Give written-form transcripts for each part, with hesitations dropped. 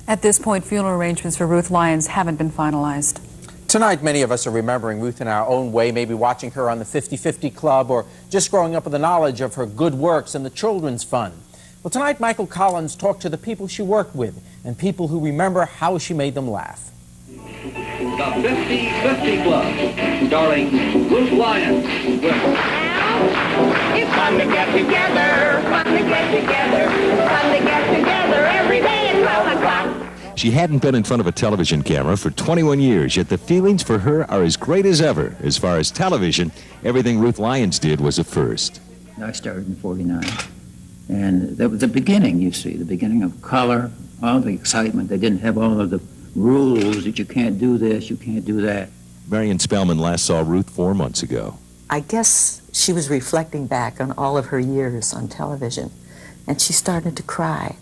At this point, funeral arrangements for Ruth Lyons haven't been finalized. Tonight, many of us are remembering Ruth in our own way, maybe watching her on the 50-50 Club or just growing up with the knowledge of her good works and the children's fund. Well, tonight, Michael Collins talked to the people she worked with and people who remember how she made them laugh. The 50-50 Club, starring Ruth Lyons. It's fun to get together, fun to get together, fun to get together every day at 12 o'clock. She hadn't been in front of a television camera for 21 years, yet the feelings for her are as great as ever. As far as television, everything Ruth Lyons did was a first. I started in '49, and that was the beginning, you see, the beginning of color, all the excitement. They didn't have all of the rules that you can't do this, you can't do that. Marian Spellman last saw Ruth 4 months ago. I guess she was reflecting back on all of her years on television, and she started to cry.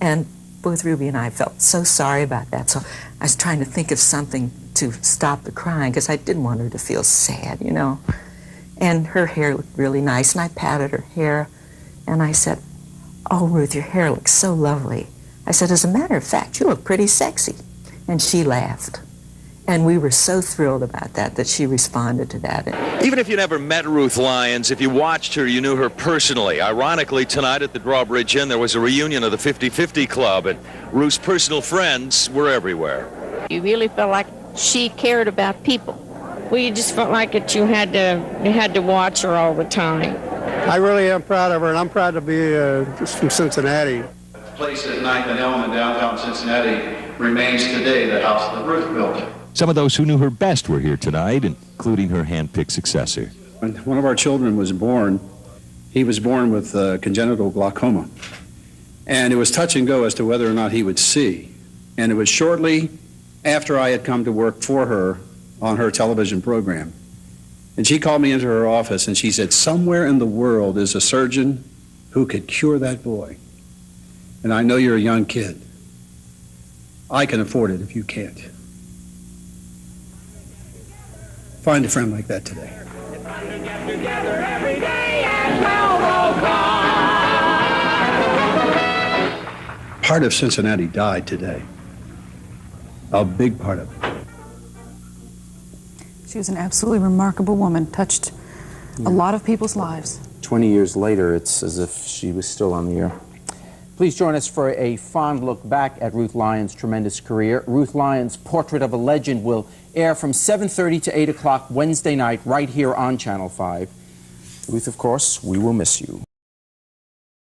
And both Ruby and I felt so sorry about that, so I was trying to think of something to stop the crying, because I didn't want her to feel sad, you know. And her hair looked really nice, and I patted her hair, and I said, "Oh, Ruth, your hair looks so lovely." I said, "As a matter of fact, you look pretty sexy." And she laughed. And we were so thrilled about that she responded to that. Even if you never met Ruth Lyons, if you watched her, you knew her personally. Ironically, tonight at the Drawbridge Inn, there was a reunion of the 50-50 Club, and Ruth's personal friends were everywhere. You really felt like she cared about people. Well, you just felt like you had to watch her all the time. I really am proud of her, and I'm proud to be just from Cincinnati. The place at 9th and Elm in downtown Cincinnati remains today the house that Ruth built. Some of those who knew her best were here tonight, including her hand-picked successor. When one of our children was born, he was born with congenital glaucoma. And it was touch and go as to whether or not he would see. And it was shortly after I had come to work for her on her television program. And she called me into her office and she said, "Somewhere in the world is a surgeon who could cure that boy. And I know you're a young kid. I can afford it if you can't." Find a friend like that today. Part of Cincinnati died today. A big part of it. She was an absolutely remarkable woman, touched a lot of people's lives. 20 years later, it's as if she was still on the air. Please join us for a fond look back at Ruth Lyons' tremendous career. Ruth Lyons' Portrait of a Legend will air from 7:30 to 8 o'clock Wednesday night right here on Channel 5. Ruth, of course, we will miss you.